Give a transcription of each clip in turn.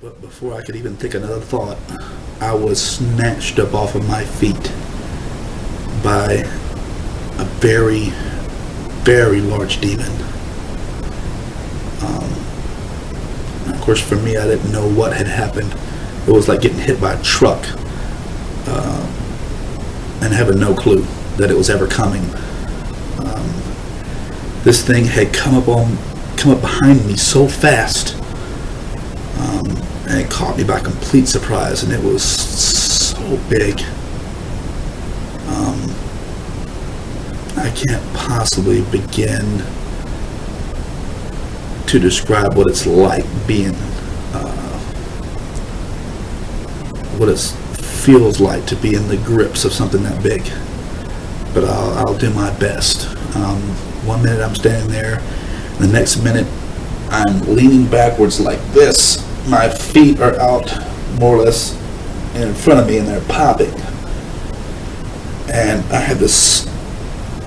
But before I could even think another thought, I was snatched up off of my feet by a very, very large demon. And of course, for me, I didn't know what had happened. It was like getting hit by a truck, and having no clue that it was ever coming. This thing had come up behind me so fast, and it caught me by complete surprise, and it was so big. I can't possibly begin to describe what it's like being, what it feels like to be in the grips of something that big. But I'll do my best. 1 minute I'm standing there, the next minute I'm leaning backwards like this. My feet are out more or less in front of me and they're popping. And I have this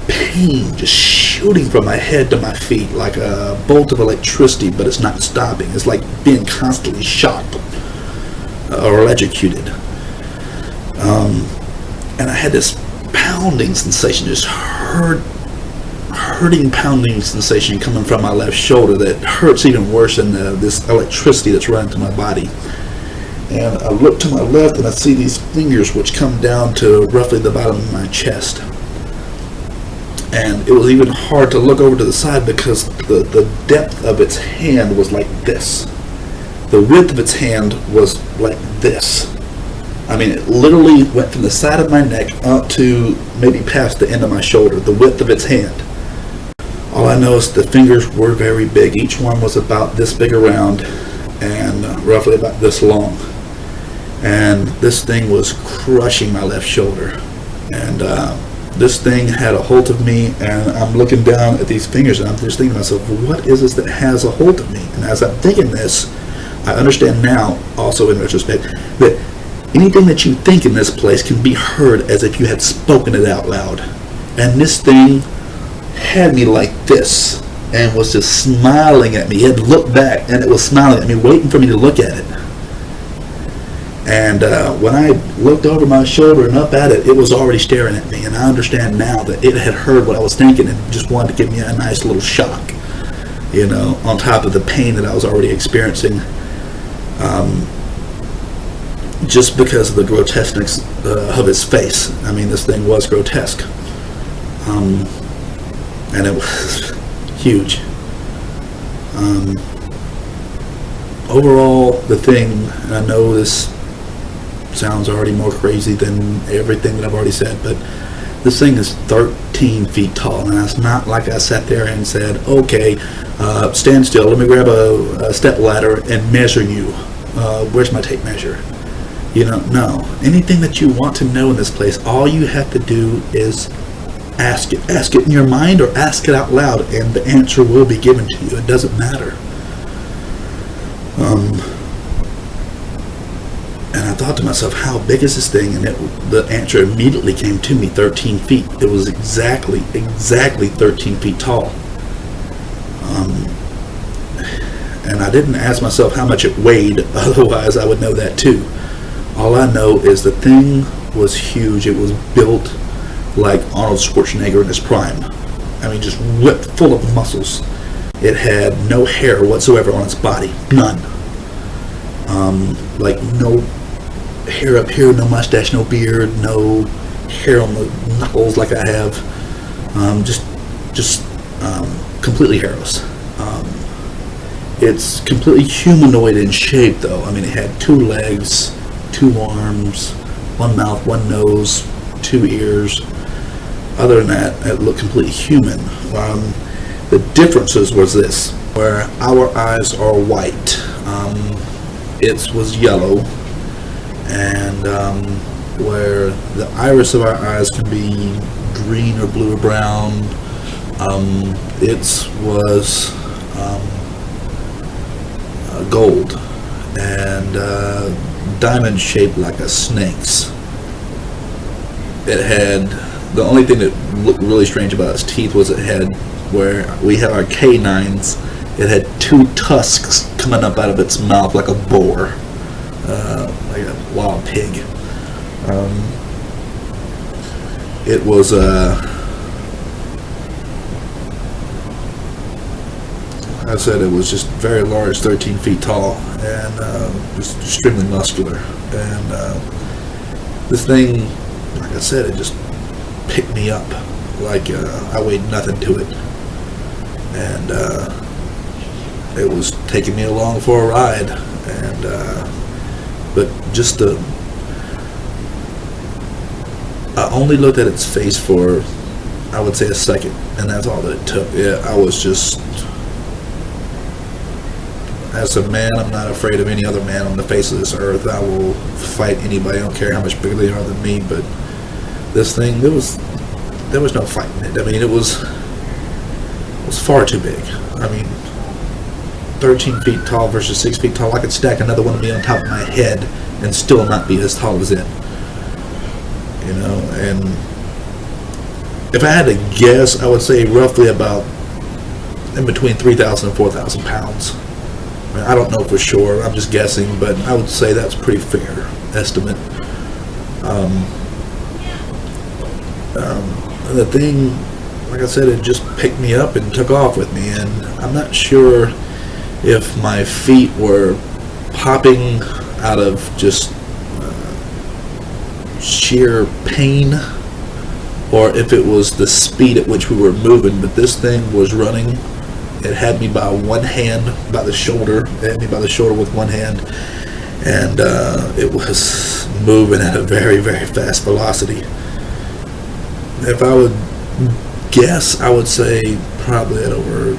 pain just shooting from my head to my feet like a bolt of electricity, but it's not stopping. It's like being constantly shocked or electrocuted. And I had this pounding sensation, just hurting pounding sensation coming from my left shoulder that hurts even worse than this electricity that's running through my body. And I look to my left and I see these fingers which come down to roughly the bottom of my chest. And it was even hard to look over to the side because the depth of its hand was like this. The width of its hand was like this. I mean, it literally went from the side of my neck up to maybe past the end of my shoulder, the width of its hand. All I know is the fingers were very big. Each one was about this big around and roughly about this long. And this thing was crushing my left shoulder. And this thing had a hold of me, and I'm looking down at these fingers and I'm just thinking to myself, what is this that has a hold of me? And as I'm thinking this, I understand now, also in retrospect, that anything that you think in this place can be heard as if you had spoken it out loud. And this thing had me like this and was just smiling at me. It had looked back and it was smiling at me, waiting for me to look at it. And when I looked over my shoulder and up at it, it was already staring at me. And I understand now that it had heard what I was thinking and just wanted to give me a nice little shock, you know, on top of the pain that I was already experiencing. Just because of the grotesqueness of its face. I mean, this thing was grotesque. And it was huge. Overall, the thing, and I know this sounds already more crazy than everything that I've already said, but this thing is 13 feet tall, and it's not like I sat there and said, okay, stand still, let me grab a step ladder and measure you. Where's my tape measure? You know, no. Anything that you want to know in this place, all you have to do is ask it. Ask it in your mind or ask it out loud, and the answer will be given to you. It doesn't matter. And I thought to myself, how big is this thing? And the answer immediately came to me, 13 feet. It was exactly 13 feet tall. And I didn't ask myself how much it weighed, otherwise I would know that too. All I know is the thing was huge. It was built like Arnold Schwarzenegger in his prime. I mean, just whipped full of muscles. It had no hair whatsoever on its body. None. Like no hair up here, no mustache, no beard, no hair on the knuckles like I have. Just completely hairless. It's completely humanoid in shape though. I mean, it had 2 legs, 2 arms, 1 mouth, 1 nose, 2 ears. Other than that, it looked completely human. The differences was this, where our eyes are white, its was yellow, and where the iris of our eyes can be green or blue or brown, its was gold and diamond shaped like a snake's. It had, the only thing that looked really strange about its teeth was it had, where we have our canines, It had two tusks coming up out of its mouth like a boar, like a wild pig. It was I said it was just very large, 13 feet tall, and just extremely muscular. And this thing, like I said, it just picked me up like I weighed nothing to it. And it was taking me along for a ride. And but just I only looked at its face for, I would say, a second, and that's all that it took. Yeah, I was just, as a man, I'm not afraid of any other man on the face of this earth. I will fight anybody. I don't care how much bigger they are than me. But this thing, there was no fighting it. I mean, it was far too big. I mean, 13 feet tall versus 6 feet tall. I could stack another one of me on top of my head and still not be as tall as it. You know, and if I had to guess, I would say roughly about in between 3,000 and 4,000 pounds. I mean, I don't know for sure. I'm just guessing, but I would say that's a pretty fair estimate. The thing, like I said, it just picked me up and took off with me, and I'm not sure if my feet were popping out of just sheer pain, or if it was the speed at which we were moving. But this thing was running. It had me by one hand, by the shoulder. It had me by the shoulder with one hand, and it was moving at a very, very fast velocity. If I would guess, I would say probably at over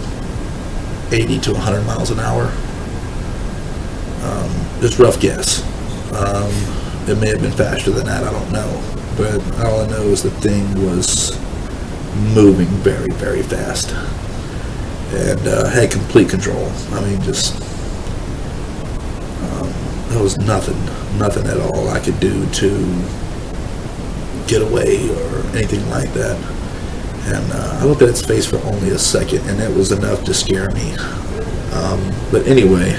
80 to 100 miles an hour. Just rough guess. It may have been faster than that, I don't know. But all I know is the thing was moving very, very fast. And had complete control. I mean, just there was nothing at all I could do to get away or anything like that. And I looked at its face for only a second, and it was enough to scare me. But anyway,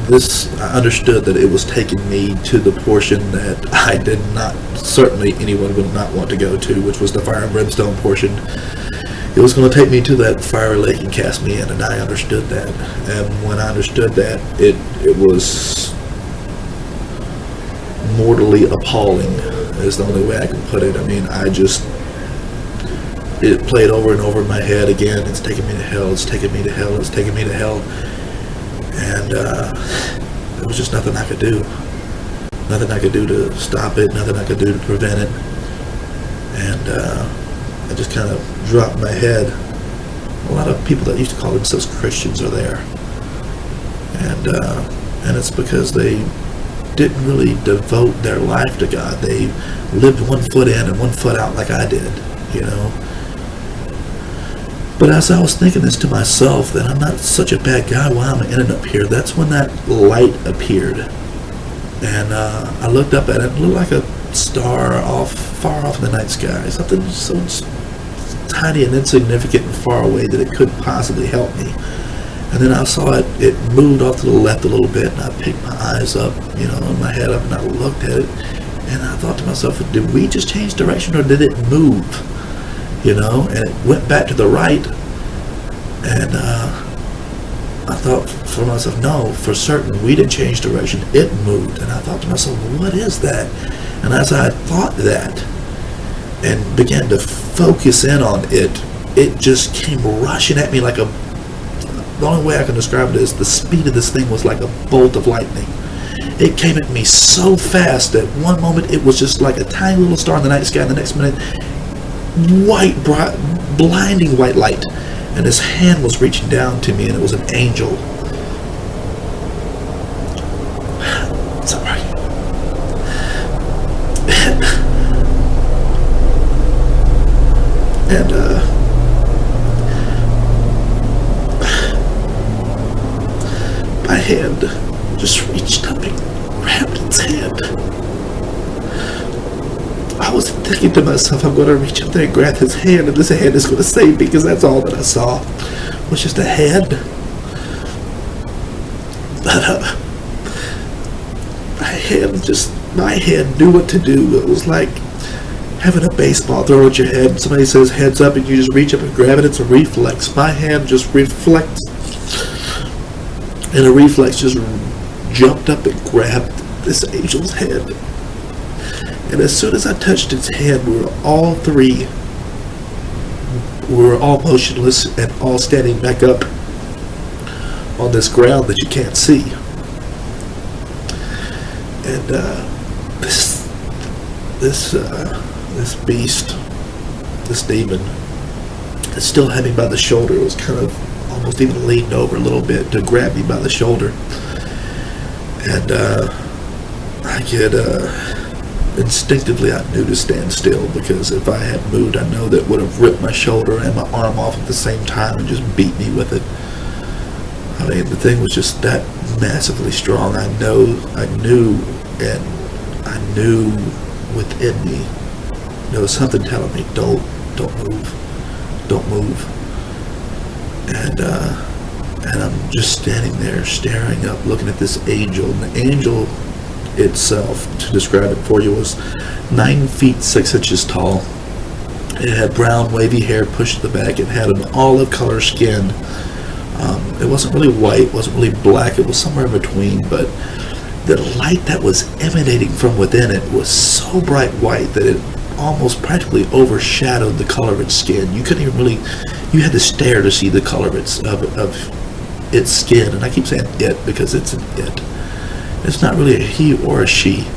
I understood that it was taking me to the portion that I did not, certainly anyone would not want to go to, which was the fire and brimstone portion. It was going to take me to that fiery lake and cast me in, and I understood that. And when I understood that, it was mortally appalling, is the only way I can put it. I mean, it played over and over in my head again. It's taking me to hell, it's taking me to hell, it's taking me to hell. And there was just nothing I could do. Nothing I could do to stop it, nothing I could do to prevent it. And I just kind of dropped my head. A lot of people that used to call themselves Christians are there. And it's because they didn't really devote their life to God. They lived one foot in and one foot out like I did, you know. But as I was thinking this to myself, that I'm not such a bad guy, why am I ending up here? That's when that light appeared. And I looked up at it. It looked like a star far off in the night sky. Something so tiny and insignificant and far away that it couldn't possibly help me. And then I saw it moved off to the left a little bit, and I picked my eyes up, you know, and my head up, and I looked at it. And I thought to myself, did we just change direction, or did it move? You know, and it went back to the right, and I thought for myself, no, for certain, we didn't change direction, it moved. And I thought to myself, well, what is that? And as I thought that, and began to focus in on it, it just came rushing at me like the only way I can describe it is the speed of this thing was like a bolt of lightning. It came at me so fast that one moment it was just like a tiny little star in the night sky, and the next minute, white, bright, blinding white light, and his hand was reaching down to me, and it was an angel. It's all right. And my hand just reached up and grabbed its hand. I was thinking to myself, I'm going to reach up there and grab his hand, and this hand is going to save me, because that's all that I saw was just a hand. But my hand knew what to do. It was like having a baseball thrown at your head, and somebody says heads up, and you just reach up and grab it. It's a reflex. My hand just reflects, and a reflex just jumped up and grabbed this angel's head. And as soon as I touched its head, we were all motionless and all standing back up on this ground that you can't see. And this beast, this demon, it still had me by the shoulder. It was kind of almost even leaned over a little bit to grab me by the shoulder. And I could instinctively, I knew to stand still, because if I had moved, I know that would have ripped my shoulder and my arm off at the same time and just beat me with it. I mean, the thing was just that massively strong. I knew within me, there was something telling me, don't move. And I'm just standing there, staring up, looking at this angel. And the angel itself, to describe it for you, was 9 feet 6 inches tall. It had brown wavy hair pushed to the back. It had an olive color skin. It wasn't really white, wasn't really black, it was somewhere in between, but the light that was emanating from within it was so bright white that it almost practically overshadowed the color of its skin. You couldn't even really, you had to stare to see the color of its skin. And I keep saying it because it's an it. It's not really a he or a she.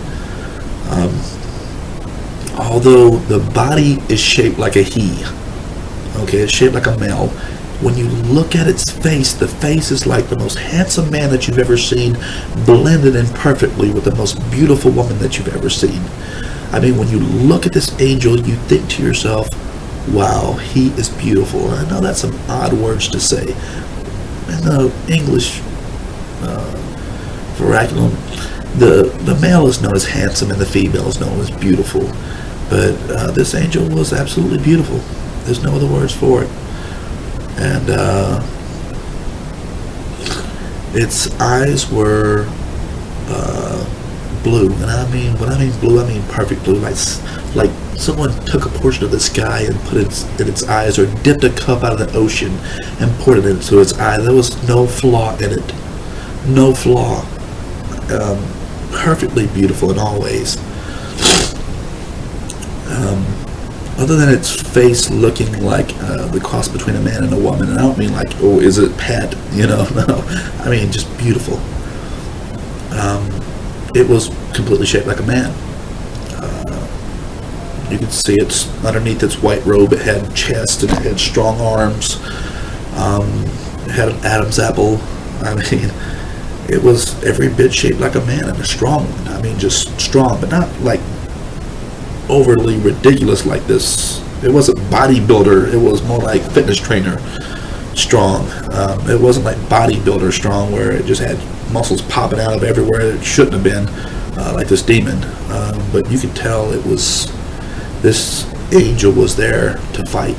Although the body is shaped like a he, okay, it's shaped like a male. When you look at its face, the face is like the most handsome man that you've ever seen, blended in perfectly with the most beautiful woman that you've ever seen. I mean, when you look at this angel, you think to yourself, wow, he is beautiful. And I know that's some odd words to say. In the English vernacular, the male is known as handsome and the female is known as beautiful. But this angel was absolutely beautiful. There's no other words for it. And its eyes were blue, and when I mean blue, I mean perfect blue, like someone took a portion of the sky and put it in its eyes, or dipped a cup out of the ocean and poured it into its eye. There was no flaw in it, no flaw. Perfectly beautiful in all ways. Other than its face looking like the cross between a man and a woman, and I don't mean like, oh, is it Pat? No. I mean just beautiful. It was completely shaped like a man. You could see it's underneath its white robe. It had chest and it had strong arms. It had an Adam's apple. I mean, it was every bit shaped like a man, and a strong one. I mean, just strong, but not like overly ridiculous like this. It wasn't bodybuilder, it was more like fitness trainer strong. It wasn't like bodybuilder strong where it just had muscles popping out of everywhere it shouldn't have been, like this demon. But you could tell it was, this angel was there to fight.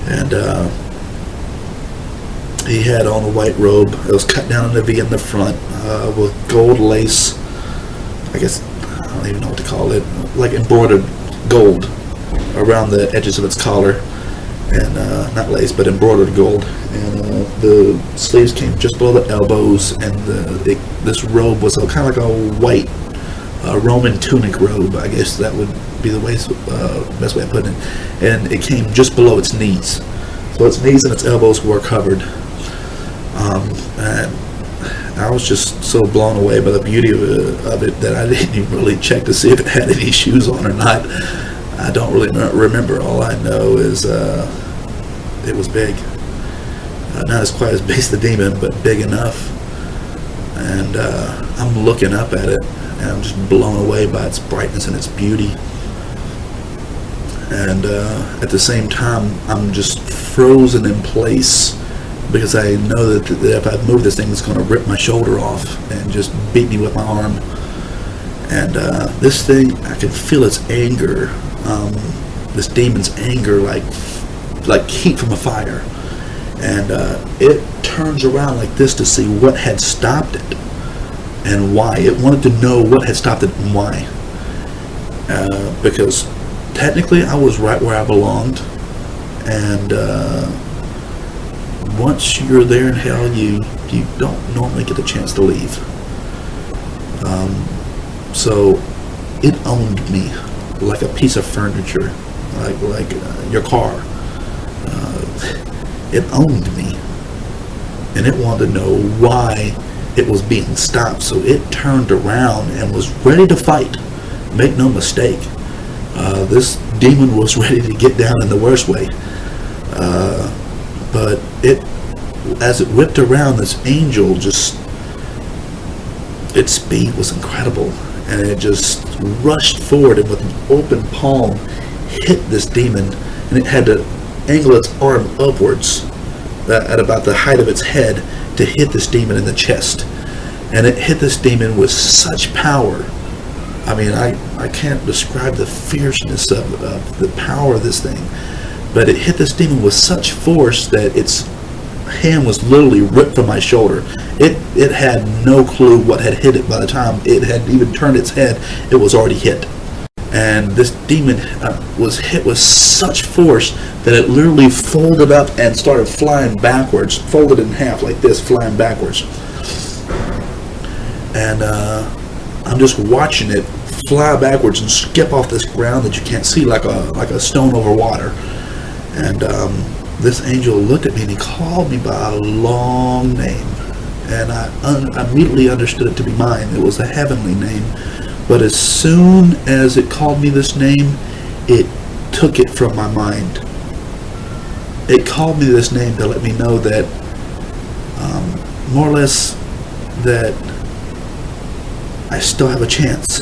And he had on a white robe. It was cut down in a V in the front with gold lace. I guess, I don't even know what to call it, like embroidered gold around the edges of its collar, and not lace, but embroidered gold. And the sleeves came just below the elbows, and this robe was kind of like a white Roman tunic robe. I guess that would be the best way of putting it. And it came just below its knees, so its knees and its elbows were covered. And I was just so blown away by the beauty of it that I didn't even really check to see if it had any shoes on or not. I don't really remember. All I know is it was big. Not as quite as big as the demon, but big enough. And I'm looking up at it, and I'm just blown away by its brightness and its beauty. And at the same time, I'm just frozen in place, because I know that if I move this thing, it's going to rip my shoulder off and just beat me with my arm. And this thing, I can feel its anger, this demon's anger, like heat from a fire. And it turns around like this to see what had stopped it and why. It wanted to know what had stopped it and why. Because technically I was right where I belonged. And once you're there in hell, you don't normally get a chance to leave. So it owned me like a piece of furniture, like your car. It owned me, and it wanted to know why it was being stopped. So it turned around and was ready to fight. Make no mistake, this demon was ready to get down in the worst way. But as it whipped around, this angel its speed was incredible. And it just rushed forward and with an open palm hit this demon, and it had to angle its arm upwards at about the height of its head to hit this demon in the chest. And it hit this demon with such power. I mean, I can't describe the fierceness of the power of this thing, but it hit this demon with such force that its hand was literally ripped from my shoulder. It had no clue what had hit it. By the time it had even turned its head, it was already hit. And this demon was hit with such force that it literally folded up and started flying backwards, folded in half like this, flying backwards. And I'm just watching it fly backwards and skip off this ground that you can't see, like a stone over water. And this angel looked at me and he called me by a long name. And I immediately understood it to be mine. It was a heavenly name. But as soon as it called me this name, it took it from my mind. It called me this name to let me know that, more or less, that I still have a chance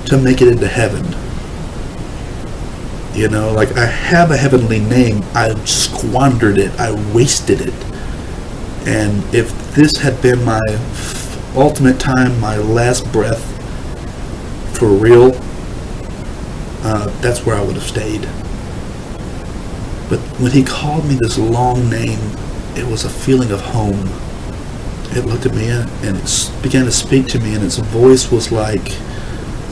to make it into heaven. You know, like, I have a heavenly name. I squandered it. I wasted it. And if this had been my ultimate time, my last breath, for real, that's where I would have stayed. But when he called me this long name, it was a feeling of home. It looked at me and it began to speak to me, and its voice was like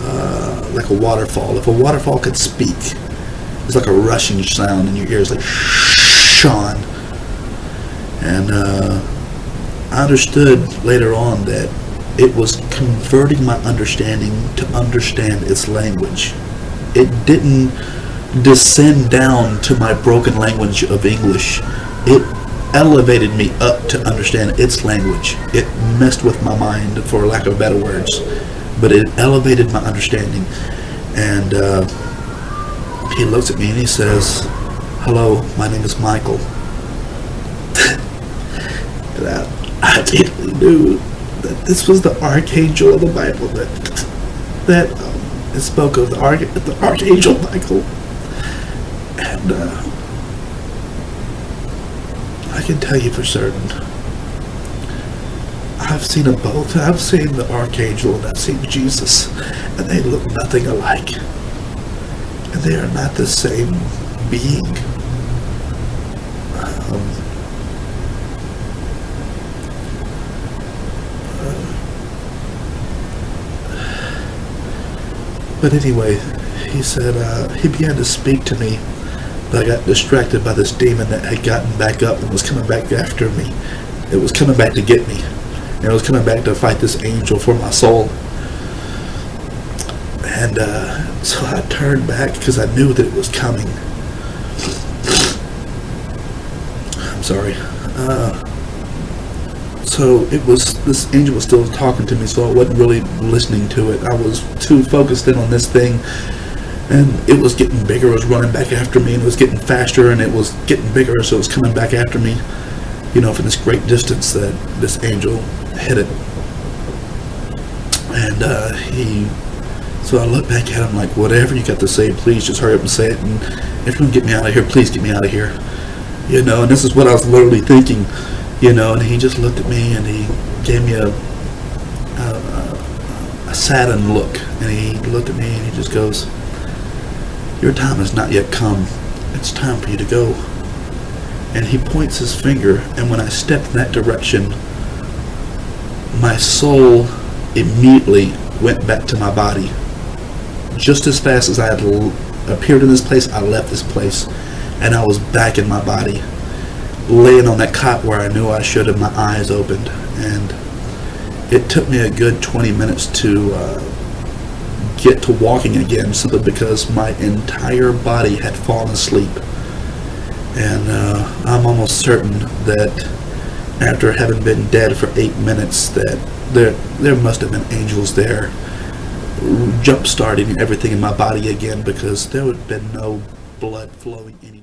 a waterfall. If a waterfall could speak, it's like a rushing sound in your ears, like Sean. And I understood later on that it was converting my understanding to understand its language. It didn't descend down to my broken language of English. It elevated me up to understand its language. It messed with my mind, for lack of better words, but it elevated my understanding. And he looks at me and he says, "Hello, my name is Michael." And I immediately knew that this was the Archangel of the Bible that it spoke of, the Archangel Michael. And I can tell you for certain, I've seen them both. I've seen the Archangel and I've seen Jesus, and they look nothing alike. And they are not the same being. But anyway, he said, he began to speak to me, but I got distracted by this demon that had gotten back up and was coming back after me. It was coming back to get me. And it was coming back to fight this angel for my soul. And so I turned back because I knew that it was coming. I'm sorry. So it was, this angel was still talking to me, so I wasn't really listening to it. I was too focused in on this thing, and it was getting bigger. It was running back after me, and it was getting faster, and it was getting bigger, so it was coming back after me, you know, from this great distance that this angel hit it. And so I looked back at him like, whatever you got to say, please just hurry up and say it, and if you can get me out of here, please get me out of here. You know, and this is what I was literally thinking. You know, and he just looked at me and he gave me a a saddened look, and he looked at me and he just goes, "Your time has not yet come. It's time for you to go." And he points his finger, and when I stepped in that direction, my soul immediately went back to my body. Just as fast as I had appeared in this place, I left this place, and I was back in my body, laying on that cot where I knew I should have, my eyes opened. And it took me a good 20 minutes to get to walking again, simply because my entire body had fallen asleep. And I'm almost certain that after having been dead for 8 minutes, that there must have been angels there jump starting everything in my body again, because there would have been no blood flowing anywhere.